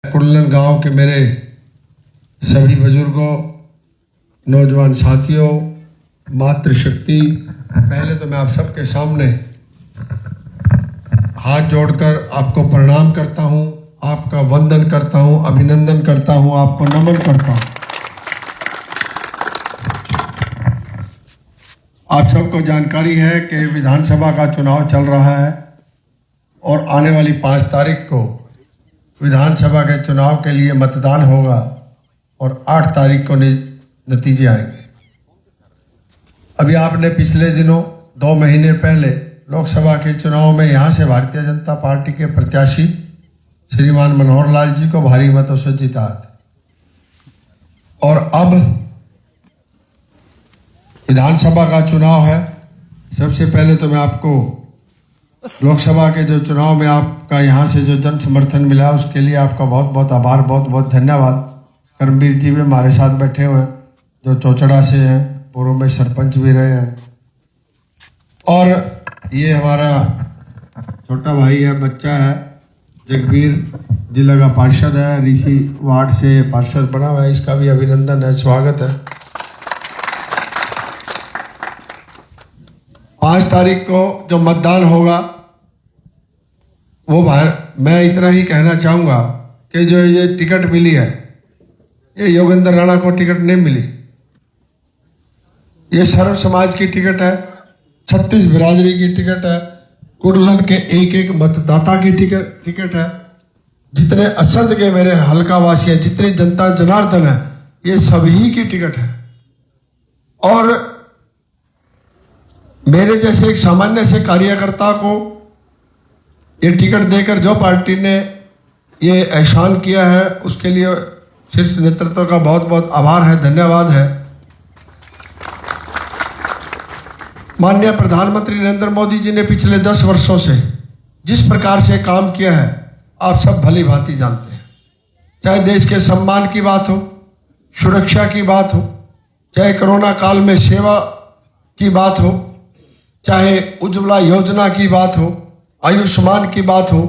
कुल्लन गांव के मेरे सभी बुजुर्गों, नौजवान साथियों, मातृशक्ति, पहले तो मैं आप सबके सामने हाथ जोड़कर आपको प्रणाम करता हूं, आपका वंदन करता हूं, अभिनंदन करता हूं, आपको नमन करता हूं। आप सबको जानकारी है कि विधानसभा का चुनाव चल रहा है और आने वाली 5 तारीख को विधानसभा के चुनाव के लिए मतदान होगा और 8 तारीख को नतीजे आएंगे। अभी आपने पिछले दिनों 2 महीने पहले लोकसभा के चुनाव में यहाँ से भारतीय जनता पार्टी के प्रत्याशी श्रीमान मनोहर लाल जी को भारी मतों से जिता और अब विधानसभा का चुनाव है। सबसे पहले तो मैं आपको लोकसभा के जो चुनाव में आपका यहाँ से जो जन समर्थन मिला उसके लिए आपका बहुत बहुत आभार, बहुत बहुत धन्यवाद। कर्मवीर जी भी हमारे साथ बैठे हुए हैं जो चौचड़ा से हैं, पूर्व में सरपंच भी रहे हैं, और ये हमारा छोटा भाई है, बच्चा है, जगबीर जिला का पार्षद है, ऋषि वार्ड से पार्षद बना हुआ है, इसका भी अभिनंदन है, स्वागत है। 5 तारीख को जो मतदान होगा वो मैं इतना ही कहना चाहूँगा कि जो ये टिकट मिली है, ये योगेंद्र राणा को टिकट नहीं मिली, ये सर्व समाज की टिकट है, 36 बिरादरी की टिकट है, कुल्लन के एक मतदाता की टिकट है। जितने असंध के मेरे हल्का वासी है, जितनी जनता जनार्दन है, ये सभी की टिकट है। और मेरे जैसे एक सामान्य से कार्यकर्ता को ये टिकट देकर जो पार्टी ने ये एहसान किया है उसके लिए शीर्ष नेतृत्व का बहुत बहुत आभार है, धन्यवाद है। माननीय प्रधानमंत्री नरेंद्र मोदी जी ने पिछले 10 वर्षों से जिस प्रकार से काम किया है आप सब भली भांति जानते हैं। चाहे देश के सम्मान की बात हो, सुरक्षा की बात हो, चाहे कोरोना काल में सेवा की बात हो, चाहे उज्ज्वला योजना की बात हो, आयुष्मान की बात हो,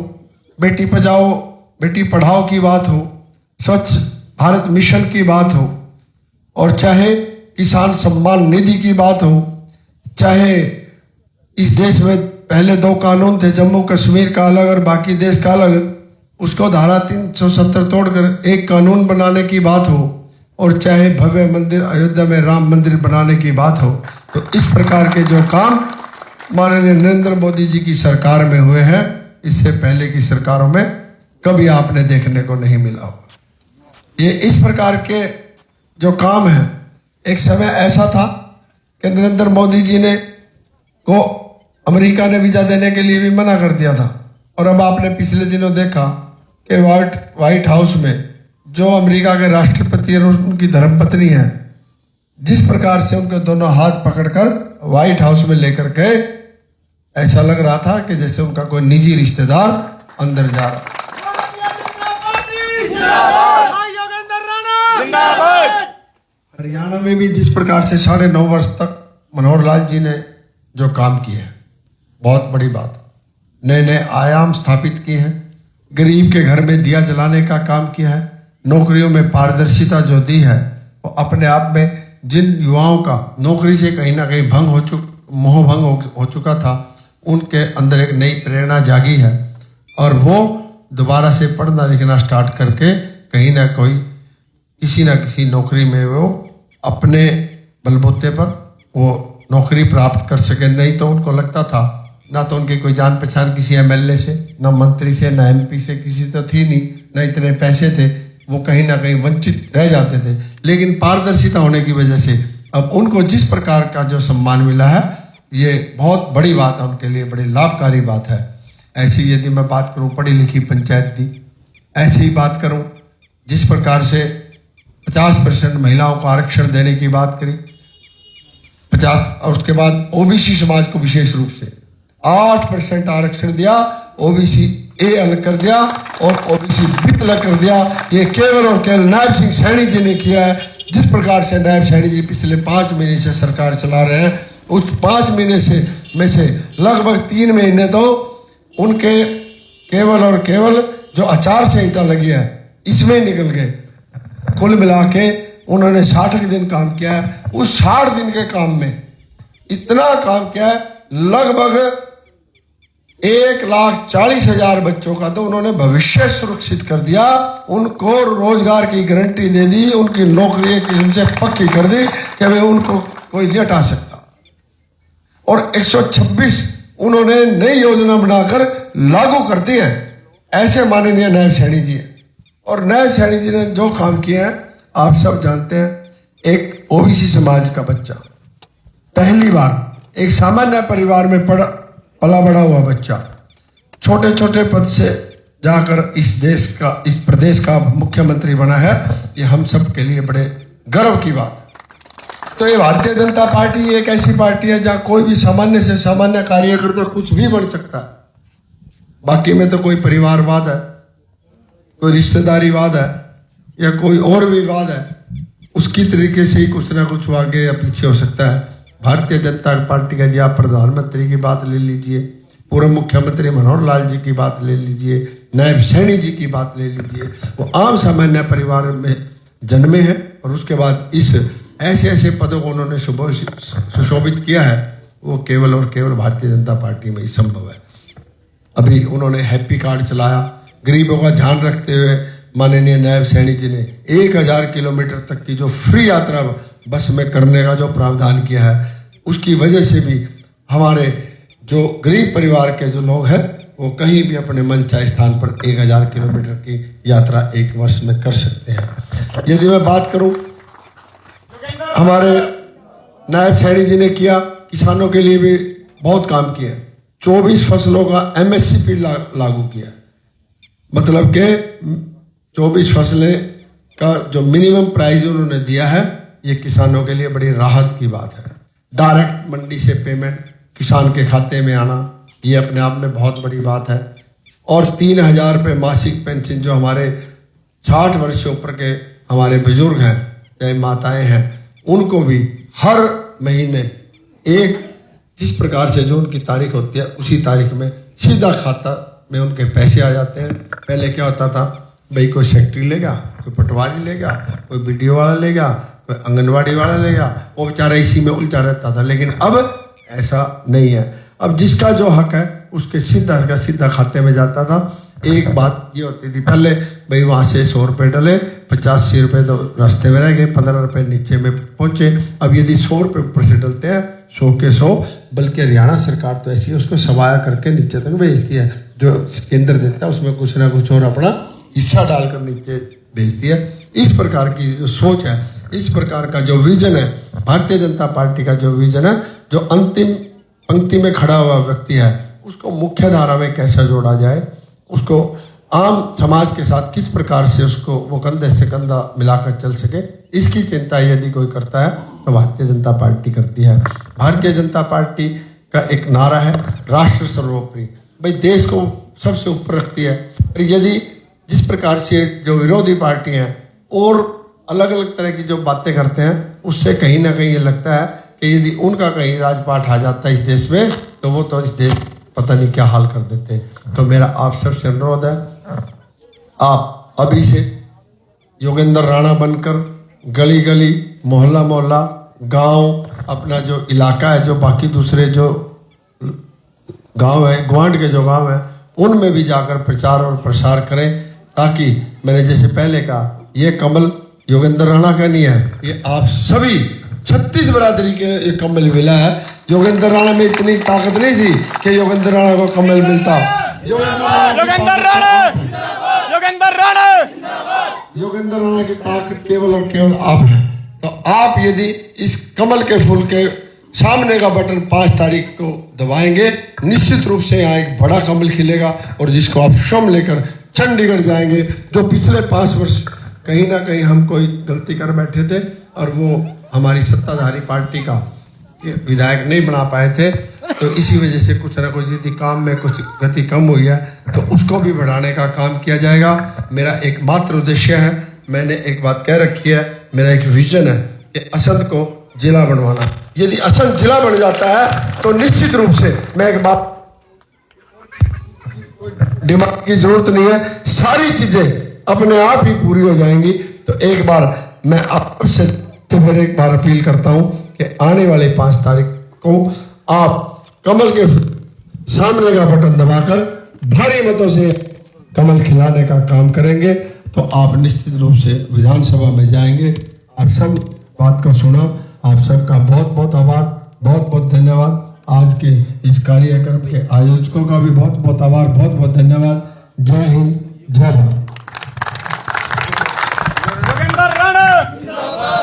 बेटी बचाओ बेटी पढ़ाओ की बात हो, स्वच्छ भारत मिशन की बात हो, और चाहे किसान सम्मान निधि की बात हो, चाहे इस देश में पहले 2 कानून थे, जम्मू कश्मीर का अलग और बाकी देश का अलग, उसको धारा 370 तोड़कर एक कानून बनाने की बात हो, और चाहे भव्य मंदिर अयोध्या में राम मंदिर बनाने की बात हो, तो इस प्रकार के जो काम माननीय नरेंद्र मोदी जी की सरकार में हुए हैं, इससे पहले की सरकारों में कभी आपने देखने को नहीं मिला होगा। ये इस प्रकार के जो काम है, एक समय ऐसा था कि नरेंद्र मोदी जी ने को अमेरिका ने वीजा देने के लिए भी मना कर दिया था, और अब आपने पिछले दिनों देखा कि व्हाइट हाउस में जो अमेरिका के राष्ट्रपति और उनकी धर्मपत्नी है, जिस प्रकार से उनके दोनों हाथ पकड़कर व्हाइट हाउस में लेकर गए, ऐसा लग रहा था कि जैसे उनका कोई निजी रिश्तेदार अंदर जा रहा। हरियाणा में भी जिस प्रकार से 9.5 वर्ष तक मनोहर लाल जी ने जो काम किए हैं, बहुत बड़ी बात, नए नए आयाम स्थापित किए हैं, गरीब के घर में दिया जलाने का काम किया है, नौकरियों में पारदर्शिता जो दी है, वो अपने आप में जिन युवाओं का नौकरी से कहीं ना कहीं मोह भंग हो चुका था, उनके अंदर एक नई प्रेरणा जागी है, और वो दोबारा से पढ़ना लिखना स्टार्ट करके कहीं ना कोई किसी ना किसी नौकरी में वो अपने बलबूते पर वो नौकरी प्राप्त कर सके। नहीं तो उनको लगता था ना तो उनकी कोई जान पहचान किसी एमएलए से, ना मंत्री से, ना एमपी से, किसी तो थी नहीं, ना इतने पैसे थे, वो कहीं ना कहीं वंचित रह जाते थे। लेकिन पारदर्शिता होने की वजह से अब उनको जिस प्रकार का जो सम्मान मिला है, ये बहुत बड़ी बात है, उनके लिए बड़ी लाभकारी बात है। ऐसी यदि मैं बात करूं पढ़ी लिखी पंचायत की, ऐसी ही बात करूं जिस प्रकार से 50% महिलाओं को आरक्षण देने की बात करी, 50, और उसके बाद ओबीसी समाज को विशेष रूप से 8% आरक्षण दिया, ओबीसी ए अलग कर दिया और ओबीसी बी अलग कर दिया। ये केवल और केवल नायब सिंह सैनी जी ने किया है। जिस प्रकार से नायब सैनी जी पिछले 5 महीने से सरकार चला रहे हैं, उस 5 महीने में से लगभग 3 महीने तो उनके केवल और केवल जो आचार संहिता लगी है इसमें निकल गए। कुल मिला के उन्होंने 60 दिन काम किया है। उस 60 दिन के काम में इतना काम किया है, लगभग 1,40,000 बच्चों का तो उन्होंने भविष्य सुरक्षित कर दिया, उनको रोजगार की गारंटी दे दी, उनकी नौकरी एक किस्म से पक्की कर दी कि भाई उनको कोई नहीं हटा सकता। और 126 उन्होंने नई योजना बनाकर लागू कर दी है। ऐसे माननीय नायब सैनी जी हैं। और नायब सैनी जी ने जो काम किया है आप सब जानते हैं। एक ओबीसी समाज का बच्चा, पहली बार एक सामान्य परिवार में पला बड़ा हुआ बच्चा, छोटे छोटे पद से जाकर इस देश का, इस प्रदेश का मुख्यमंत्री बना है। ये हम सब के लिए बड़े गर्व की बात है। तो ये भारतीय जनता पार्टी एक ऐसी पार्टी है जहां कोई भी सामान्य से सामान्य कार्यकर्ता कुछ भी बन सकता है। बाकी में तो कोई परिवारवाद है, कोई रिश्तेदारीवाद है या कोई और विवाद है, उसकी तरीके से ही कुछ ना कुछ आगे या पीछे हो सकता है। भारतीय जनता पार्टी का, आप प्रधानमंत्री की बात ले लीजिए, पूर्व मुख्यमंत्री मनोहर लाल जी की बात ले लीजिए, नायब सैनी जी की बात ले लीजिए, वो आम सामान्य परिवार में जन्मे हैं और उसके बाद इस ऐसे ऐसे पदों को उन्होंने सुशोभित किया है, वो केवल और केवल भारतीय जनता पार्टी में ही संभव है। अभी उन्होंने हैप्पी कार्ड चलाया, गरीबों का ध्यान रखते हुए माननीय नायब सैनी जी ने 1000 किलोमीटर तक की जो फ्री यात्रा बस में करने का जो प्रावधान किया है, उसकी वजह से भी हमारे जो गरीब परिवार के जो लोग हैं वो कहीं भी अपने मन चाहे स्थान पर 1000 किलोमीटर की यात्रा एक वर्ष में कर सकते हैं। यदि मैं बात करूं, हमारे नायब सैनी जी ने किया, किसानों के लिए भी बहुत काम किया। 24 फसलों का MSCP लागू किया, मतलब के 24 फसलें का जो मिनिमम प्राइस उन्होंने दिया है, ये किसानों के लिए बड़ी राहत की बात है। डायरेक्ट मंडी से पेमेंट किसान के खाते में आना, ये अपने आप में बहुत बड़ी बात है। और 3000 रुपये मासिक पेंशन जो हमारे 60 वर्ष से ऊपर के हमारे बुजुर्ग हैं, चाहे माताएं हैं, उनको भी हर महीने एक जिस प्रकार से जो उनकी तारीख होती है उसी तारीख में सीधा खाता में उनके पैसे आ जाते हैं। पहले क्या होता था, भाई कोई सेक्रेटरी लेगा, कोई पटवारी लेगा, कोई BDO वाला लेगा, कोई आंगनवाड़ी वाला लेगा, वो बेचारा इसी में उलझा रहता था। लेकिन अब ऐसा नहीं है। अब जिसका जो हक है उसके सीधा का सीधा खाते में जाता था। एक बात ये होती थी पहले, भाई वहाँ से 100 रुपये डले, 85 रुपये तो रास्ते में रह गए, 15 रुपये नीचे में पहुँचे। अब यदि 100 रुपये ऊपर से डलते हैं, 100 के 100, बल्कि हरियाणा सरकार तो ऐसी है उसको सवाया करके नीचे तक भेजती है। जो केंद्र देता है उसमें कुछ ना कुछ और अपना हिस्सा डालकर नीचे भेजती है। इस प्रकार की जो सोच है, इस प्रकार का जो विजन है, भारतीय जनता पार्टी का जो विजन है, जो अंतिम पंक्ति में खड़ा हुआ व्यक्ति है उसको मुख्य धारा में कैसे जोड़ा जाए, उसको आम समाज के साथ किस प्रकार से उसको वो कंधे से कंधा मिलाकर चल सके, इसकी चिंता यदि कोई करता है तो भारतीय जनता पार्टी करती है। भारतीय जनता पार्टी का एक नारा है, राष्ट्र सर्वोपरि। भाई देश को सबसे ऊपर रखती है। और यदि जिस प्रकार से जो विरोधी पार्टी हैं और अलग अलग तरह की जो बातें करते हैं, उससे कहीं ना कहीं ये लगता है कि यदि उनका कहीं राजपाट आ जाता है इस देश में, तो वो तो इस देश पता नहीं क्या हाल कर देते। तो मेरा आप सबसे अनुरोध है, आप अभी से योगेंद्र राणा बनकर गली गली, मोहल्ला मोहल्ला, गांव, अपना जो इलाका है, जो बाकी दूसरे जो गांव है, ग्वांड के जो गांव है, उनमें भी जाकर प्रचार और प्रसार करें, ताकि मैंने जैसे पहले कहा, ये कमल योगेंद्र राणा का नहीं है, ये आप सभी 36 बरादरी के ये कमल मिला है। योगेंद्र राणा में इतनी ताकत नहीं थी कि योगेंद्र राणा को कमल मिलता। योगेंद्र राणा की ताकत केवल और केवल आप है। तो आप यदि इस कमल के फूल के सामने का बटन 5 तारीख को दबाएंगे, निश्चित रूप से यहाँ एक बड़ा कमल खिलेगा और जिसको आप स्वयं लेकर चंडीगढ़ जाएंगे। जो पिछले 5 वर्ष कहीं ना कहीं हम कोई गलती कर बैठे थे और वो हमारी सत्ताधारी पार्टी का विधायक नहीं बना पाए थे, तो इसी वजह से कुछ ना कुछ यदि काम में कुछ गति कम हुई है तो उसको भी बढ़ाने का काम किया जाएगा। मेरा एकमात्र उद्देश्य है, मैंने एक बात कह रखी है, मेरा एक विजन है कि असंध को जिला बनवाना। यदि असंध जिला बन जाता है तो निश्चित रूप से, मैं एक बात, डिमांड की जरूरत नहीं है, सारी चीजें अपने आप ही पूरी हो जाएंगी। तो एक बार मैं आपसे फिर एक बार अपील करता हूं कि आने वाले 5 तारीख को आप कमल के सामने का बटन दबाकर भारी मतों से कमल खिलाने का काम करेंगे तो आप निश्चित रूप से विधानसभा में जाएंगे। आप सब बात को सुना, आप सबका बहुत बहुत आभार, बहुत बहुत धन्यवाद। आज के इस कार्यक्रम के आयोजकों का भी बहुत बहुत आभार, बहुत बहुत धन्यवाद। जय हिंद, जय भारत।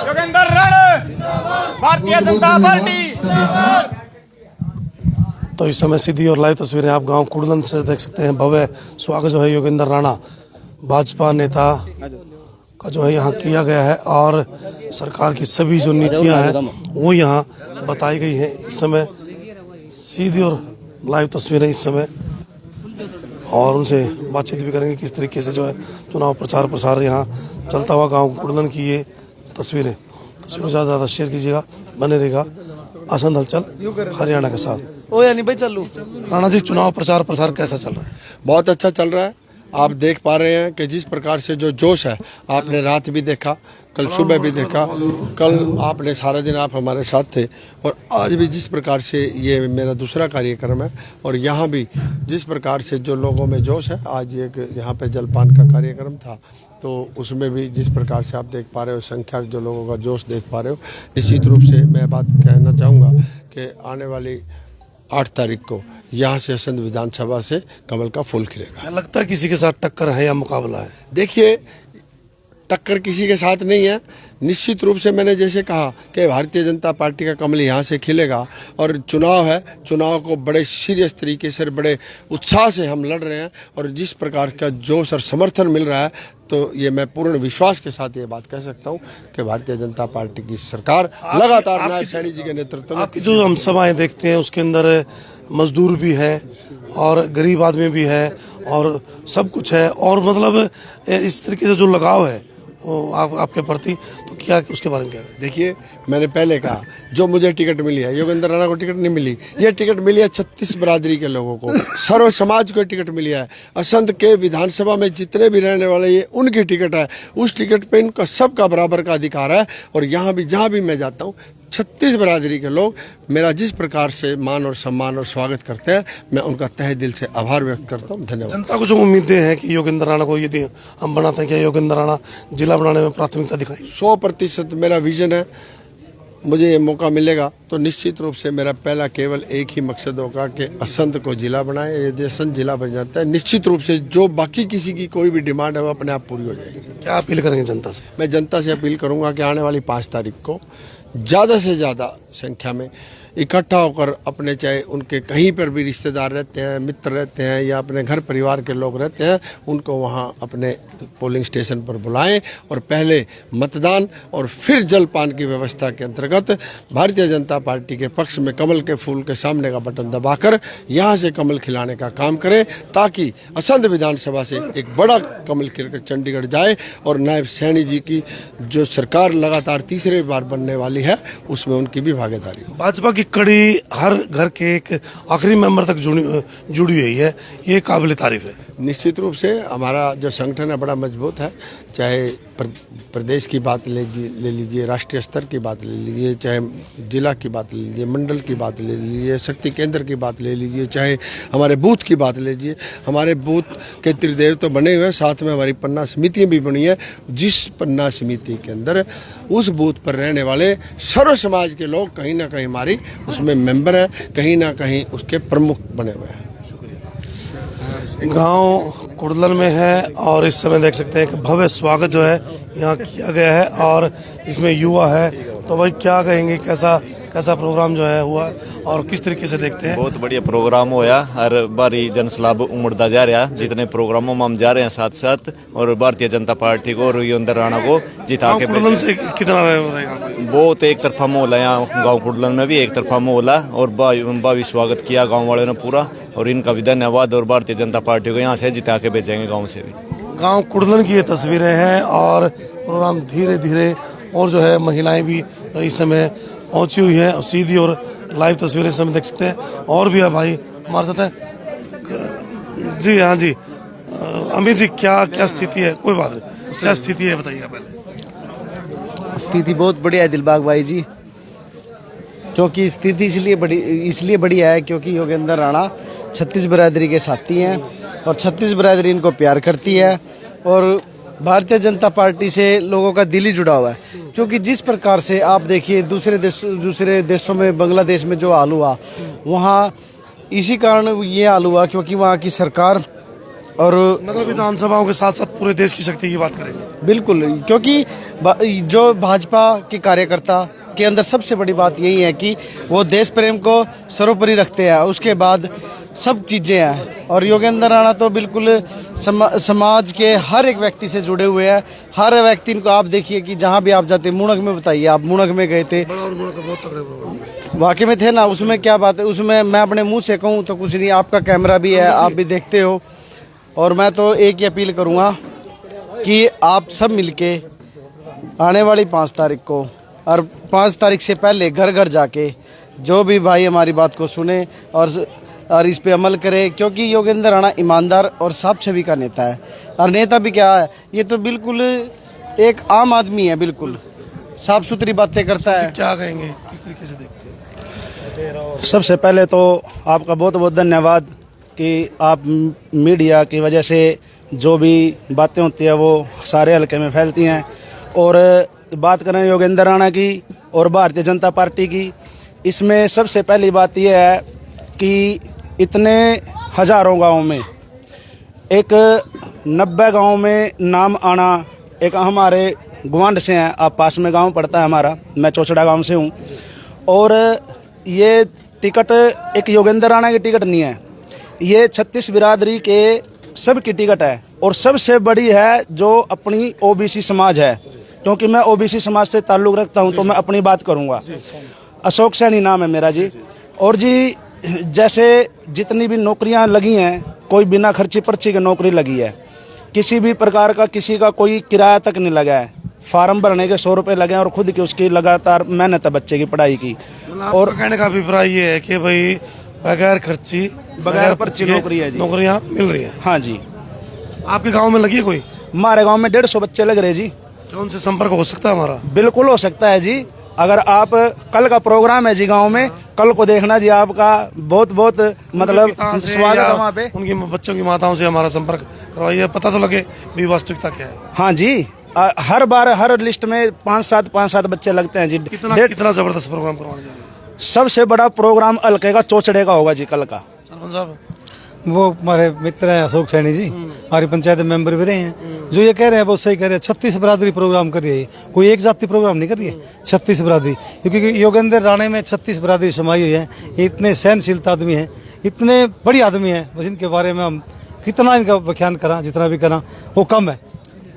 योगेंद्र राणा, भारतीय जनता पार्टी। तो इस समय सीधी और लाइव तस्वीरें आप गांव कुड़लन से देख सकते हैं। भव्य स्वागत जो है योगेंद्र राणा भाजपा नेता का जो है यहाँ किया गया है और सरकार की सभी जो नीतियां हैं वो यहाँ बताई गई हैं। इस समय सीधी और लाइव तस्वीरें इस समय और उनसे बातचीत भी करेंगे किस तरीके से जो है चुनाव प्रचार प्रसार यहाँ चलता हुआ गाँव कुड़लन की ये तस्वीरें ज़्यादा शेयर कीजिएगा, बने रहेगा आसंद हलचल हरियाणा के साथ। ओ यानी भाई चलू राणा जी, चुनाव प्रचार प्रसार कैसा चल रहा है? बहुत अच्छा चल रहा है। आप देख पा रहे हैं कि जिस प्रकार से जो जोश है, आपने रात भी देखा, कल सुबह भी देखा, कल आपने सारा दिन आप हमारे साथ थे और आज भी जिस प्रकार से ये मेरा दूसरा कार्यक्रम है और यहाँ भी जिस प्रकार से जो लोगों में जोश है, आज एक यहाँ पे जलपान का कार्यक्रम था तो उसमें भी जिस प्रकार से आप देख पा रहे हो संख्या, जो लोगों का जोश देख पा रहे हो, निश्चित रूप से मैं बात कहना चाहूँगा कि आने वाली 8 तारीख को यहाँ से असंध विधानसभा से कमल का फूल खिलेगा। क्या लगता है किसी के साथ टक्कर है या मुकाबला है? देखिए, टक्कर किसी के साथ नहीं है। निश्चित रूप से मैंने जैसे कहा कि भारतीय जनता पार्टी का कमल यहाँ से खिलेगा और चुनाव है, चुनाव को बड़े सीरियस तरीके से, बड़े उत्साह से हम लड़ रहे हैं और जिस प्रकार का जोश और समर्थन मिल रहा है तो ये मैं पूर्ण विश्वास के साथ ये बात कह सकता हूँ कि भारतीय जनता पार्टी की सरकार लगातार नायब सैनी जी के नेतृत्व में। आपकी जो हम सभाएं देखते हैं उसके अंदर मजदूर भी है और गरीब आदमी भी है और सब कुछ है और मतलब इस तरीके से जो लगाव है वो आपके प्रति, तो क्या उसके बारे में क्या है? देखिए, मैंने पहले कहा जो मुझे टिकट मिली है, योगेंद्र राणा को टिकट नहीं मिली, ये टिकट मिली है 36 बरादरी के लोगों को, सर्व समाज को टिकट मिली है। असंध के विधानसभा में जितने भी रहने वाले ये उनकी टिकट है, उस टिकट पे इनका सबका बराबर का अधिकार है और यहाँ भी जहाँ भी मैं जाता हूँ 36 बरादरी के लोग मेरा जिस प्रकार से मान और सम्मान और स्वागत करते हैं, मैं उनका तहे दिल से आभार व्यक्त करता हूँ। धन्यवाद। जनता को जो उम्मीदें हैं कि योगेंद्र राणा को यदि हम बनाते हैं, क्या योगेंद्र राणा जिला बनाने में प्राथमिकता दिखाई? 100% मेरा विजन है। मुझे ये मौका मिलेगा तो निश्चित रूप से मेरा पहला केवल एक ही मकसद होगा कि असंध को जिला बनाए। यदि असंध जिला बन जाता है, निश्चित रूप से जो बाकी किसी की कोई भी डिमांड है वो अपने आप पूरी हो जाएगी। क्या अपील करेंगे जनता से? मैं जनता से अपील करूंगा कि आने वाली 5 तारीख को ज़्यादा से ज़्यादा संख्या में इकट्ठा होकर अपने, चाहे उनके कहीं पर भी रिश्तेदार रहते हैं, मित्र रहते हैं या अपने घर परिवार के लोग रहते हैं, उनको वहां अपने पोलिंग स्टेशन पर बुलाएं और पहले मतदान और फिर जलपान की व्यवस्था के अंतर्गत भारतीय जनता पार्टी के पक्ष में कमल के फूल के सामने का बटन दबाकर यहां से कमल खिलाने का काम करें ताकि असंध विधानसभा से एक बड़ा कमल खिलकर चंडीगढ़ जाए और नायब सैनी जी की जो सरकार लगातार तीसरी बार बनने वाली है उसमें उनकी भी भागीदारी हो। भाजपा की कड़ी हर घर के एक आखिरी मेंबर तक जुड़ी हुई है, ये काबिल तारीफ है। निश्चित रूप से हमारा जो संगठन है बड़ा मजबूत है, चाहे प्रदेश की बात ले लीजिए, राष्ट्रीय स्तर की बात ले लीजिए, चाहे जिला की बात ले लीजिए, मंडल की बात ले लीजिए, शक्ति केंद्र की बात ले लीजिए, चाहे हमारे बूथ की बात ले लीजिए। हमारे बूथ के त्रिदेव तो बने हुए हैं, साथ में हमारी पन्ना समितियाँ भी बनी है। जिस पन्ना समिति के अंदर उस बूथ पर रहने वाले सर्व समाज के लोग कहीं ना कहीं हमारी उसमें मेंबर हैं, कहीं ना कहीं उसके प्रमुख बने हुए हैं। गांव कुड़लन में है और इस समय देख सकते हैं कि भव्य स्वागत जो है यहाँ किया गया है और इसमें युवा है। तो भाई क्या कहेंगे, कैसा प्रोग्राम जो है हुआ और किस तरीके से देखते हैं? बहुत बढ़िया प्रोग्राम होया, हर बारी जनसलाभ उमड़ता जा रहा, जितने प्रोग्रामों में हम जा रहे हैं साथ साथ, और भारतीय जनता पार्टी को और योगेंद्र राणा को जिता के कुड़लन से कितना रहेगा? बहुत एक तरफा माहौल है यहाँ गाँव कुड़लन में भी, एक तरफा माहौल है और बावी स्वागत किया गाँव वालों ने पूरा, और इनका भी धन्यवाद। और भारतीय जनता पार्टी को यहाँ से जिता के भेजेंगे गाँव से भी। गाँव कुड़लन की ये तस्वीरें हैं और प्रोग्राम धीरे धीरे, और जो है महिलाएं भी इस समय पहुंची हुई है और सीधी और लाइव तस्वीरें इस समय देख सकते हैं। और भी है भाई हमारे साथ है जी, हाँ जी, अमित जी क्या क्या स्थिति है? कोई बात नहीं, क्या स्थिति है बताइएगा पहले। स्थिति बहुत बढ़िया है दिलबाग भाई जी, क्योंकि स्थिति इसलिए बढ़िया है क्योंकि योगेंद्र राणा छत्तीस बिरादरी के साथी हैं और छत्तीस बिरादरी इनको प्यार करती है और भारतीय जनता पार्टी से लोगों का दिल ही जुड़ा हुआ है। क्योंकि जिस प्रकार से आप देखिए दूसरे देशों में, बांग्लादेश में जो हाल हुआ, वहाँ इसी कारण ये हाल हुआ क्योंकि वहाँ की सरकार और मतलब विधानसभाओं के साथ साथ पूरे देश की शक्ति की बात करेंगे। बिल्कुल, क्योंकि जो भाजपा के कार्यकर्ता के अंदर सबसे बड़ी बात यही है कि वो देश प्रेम को सर्वोपरि रखते हैं, उसके बाद सब चीज़ें हैं। और योगेंद्र राणा तो बिल्कुल समाज के हर एक व्यक्ति से जुड़े हुए हैं। हर व्यक्ति को आप देखिए कि जहाँ भी आप जाते, मुणक में बताइए, आप मुणक में गए थे, वाकई में थे ना, उसमें क्या बात है, उसमें मैं अपने मुँह से कहूँ तो कुछ नहीं, आपका कैमरा भी है, आप भी देखते हो। और मैं तो एक ही अपील करूँगा कि आप सब मिलके आने वाली 5 तारीख को और 5 तारीख से पहले घर घर जाके जो भी भाई हमारी बात को सुने और इस पे अमल करे, क्योंकि योगेंद्र राणा ईमानदार और साफ छवि का नेता है। और नेता भी क्या है, ये तो बिल्कुल एक आम आदमी है, बिल्कुल साफ सुथरी बातें करता है। क्या कहेंगे, किस तरीके से देखते हैं? सबसे पहले तो आपका बहुत बहुत धन्यवाद कि आप मीडिया की वजह से जो भी बातें होती है वो सारे हल्के में फैलती हैं। और बात करें योगेंद्र राणा की और भारतीय जनता पार्टी की, इसमें सबसे पहली बात यह है कि इतने हजारों गांव में एक 90 गांव में नाम आना, एक हमारे गुवांड से हैं, आप पास में गांव पड़ता है हमारा, मैं चौचड़ा गांव से हूं, और ये टिकट एक योगेंद्र राणा की टिकट नहीं है, ये 36 बिरादरी के सब की टिकट है। और सबसे बड़ी है जो अपनी ओबीसी समाज है, क्योंकि मैं ओबीसी समाज से ताल्लुक़ रखता हूं तो मैं अपनी बात करूंगा। अशोक सैनी नाम है मेरा जी। और जी जैसे जितनी भी नौकरियां लगी हैं, कोई बिना खर्ची पर्ची की नौकरी लगी है, किसी भी प्रकार का किसी का कोई किराया तक नहीं लगा है, फार्म भरने के 100 रुपये लगे हैं और खुद की उसकी लगातार मेहनत है बच्चे की पढ़ाई की। और कहने का अभिप्राय ये है कि भाई बगैर खर्ची बगैर पर्ची नौकरी है जी, नौकरियां मिल रही हैं। हाँ जी। आपके गांव में लगी है कोई? हमारे गांव में 150 बच्चे लग रहे जी। क्या उनसे संपर्क हो सकता है हमारा? बिल्कुल हो सकता है जी। अगर आप कल का प्रोग्राम है जी गांव में, कल को देखना जी, आपका बहुत बहुत मतलब स्वागत है वहाँ पे। उनकी बच्चों की माताओं से हमारा संपर्क करवाइए, पता तो लगे भी वास्तविकता क्या है। हाँ जी, हर बार हर लिस्ट में 5-7 बच्चे लगते हैं जी। कितना जबरदस्त प्रोग्राम करवाने जा रहे हैं? सबसे बड़ा प्रोग्राम हल्के का चौचड़े का होगा जी कल का। सरपंच साहब, वो हमारे मित्र हैं अशोक सैनी जी, हमारी पंचायत मेंबर भी रहे हैं, जो ये कह रहे हैं वो सही कह रहे हैं। 36 बिरादरी प्रोग्राम कर रही है, कोई एक जाति प्रोग्राम नहीं कर रही है, 36 बिरादरी। क्योंकि योगेंद्र राणा में 36 बिरादरी समाई हुई है। ये इतने सहनशीलता आदमी हैं, इतने बड़ी आदमी हैं, बस इनके बारे में हम कितना इनका व्याख्यान करा, जितना भी करा वो कम है।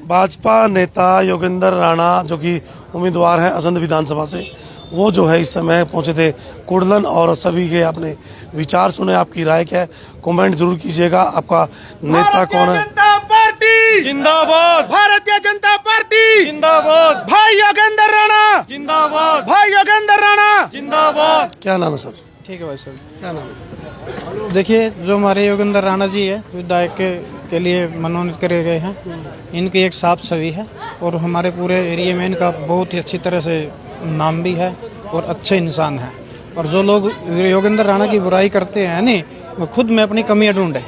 भाजपा नेता योगेंद्र राणा जो कि उम्मीदवार हैं असंध विधानसभा से, वो जो है इस समय पहुंचे थे कुड़लन और सभी के अपने विचार सुने। आपकी राय क्या है, कमेंट जरूर कीजिएगा। आपका नेता कौन है? जनता पार्टी जिंदाबाद, भारतीय जनता पार्टी जिंदाबाद, भाई योगेंद्र राणा जिंदाबाद, भाई योगेंद्र राणा जिंदाबाद। क्या नाम है सर? ठीक है भाई सर। क्या नाम है? देखिए, जो हमारे योगेंद्र राणा जी है, विधायक के लिए मनोनीत करे गए हैं, इनकी एक साफ छवि है और हमारे पूरे एरिया में इनका बहुत ही अच्छी तरह से नाम भी है और अच्छे इंसान हैं। और जो लोग योगेंद्र राणा की बुराई करते हैं नहीं, वो खुद में अपनी कमियां ढूंढे,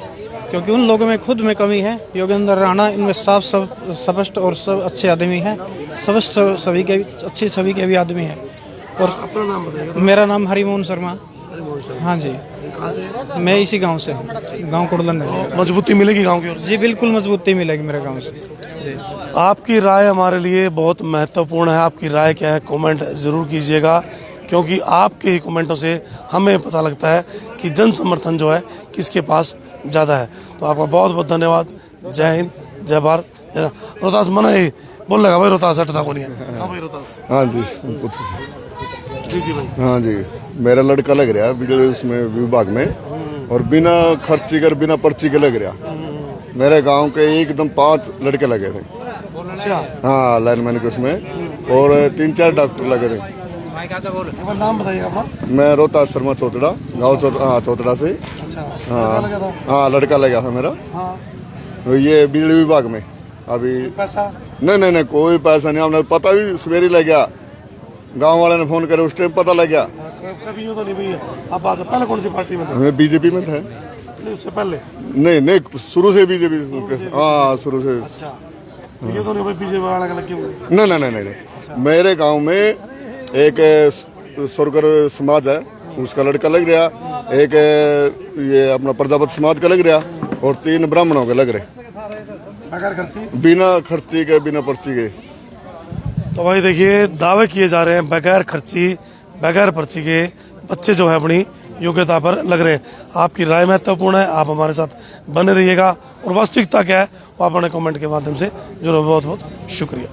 क्योंकि उन लोगों में खुद में कमी है। योगेंद्र राणा इनमें साफ स्पष्ट और सब अच्छे आदमी हैं, स्पष्ट छवि के, अच्छी छवि के भी आदमी हैं। और अपना नाम बताइएगा। मेरा नाम हरिमोहन शर्मा। हाँ जी, कहाँ से? मैं इसी गांव से हूँ, गांव कुड़लन है। मजबूती मिलेगी गांव की ओर से? जी बिल्कुल मजबूती मिलेगी मेरे गांव से जी। आपकी राय हमारे लिए बहुत महत्वपूर्ण है। आपकी राय क्या है, कमेंट जरूर कीजिएगा, क्योंकि आपके ही कमेंटों से हमें पता लगता है कि जन समर्थन जो है किसके पास ज़्यादा है। तो आपका बहुत बहुत धन्यवाद। जय हिंद, जय भारत। रोहतास मना ही बोल लगा भाई, रोहतास हटता को नहीं है। हाँ भाई रोहतास। हाँ जी, कुछ जी भाई। हाँ जी, मेरा लड़का लग रहा है बिजली उसमें विभाग में, और बिना खर्ची कर बिना पर्ची के लग रहा। मेरे गांव के एकदम 5 लड़के लगे थे। अच्छा। हाँ, लाइनमैन के उसमें, और 3-4 डॉक्टर लगे थे। नाम बताइएगा अपना। मैं रोहतास शर्मा चौतड़ा, गाँव चौतड़ा से। अच्छा। हाँ हाँ, लड़का लगा था मेरा। हाँ। तो ये बिजली विभाग में अभी पैसा नहीं कोई पैसा नहीं, हमने पता भी सवेरे लग गया, गांव वाले ने फोन करे उस टाइम पता लग गया। कभी यूँ तो नहीं भैया, आप बात पहले कौन सी पार्टी में थे? हमें बीजेपी में थे। नहीं, उससे पहले नहीं शुरू से बीजेपी, हाँ शुरू से। अच्छा, तो ये तो नहीं भाई बीजेपी वाला लग क्यों गए? नहीं मेरे गांव में एक सोरकर समाज है, उसका लड़का लग रहा, एक ये अपना प्रजापति समाज का लग रहा, और 3 ब्राह्मणों के लग रहे, बगैर खर्ची। बिना खर्ची के बिना पर्ची के। तो भाई देखिए, दावे किए जा रहे हैं बगैर खर्ची बगैर पर्ची के बच्चे जो है अपनी योग्यता पर लग रहे हैं। आपकी राय महत्वपूर्ण है, आप हमारे साथ बने रहिएगा, और वास्तविकता क्या है वो आप अपने कमेंट के माध्यम से जरूर। बहुत बहुत शुक्रिया।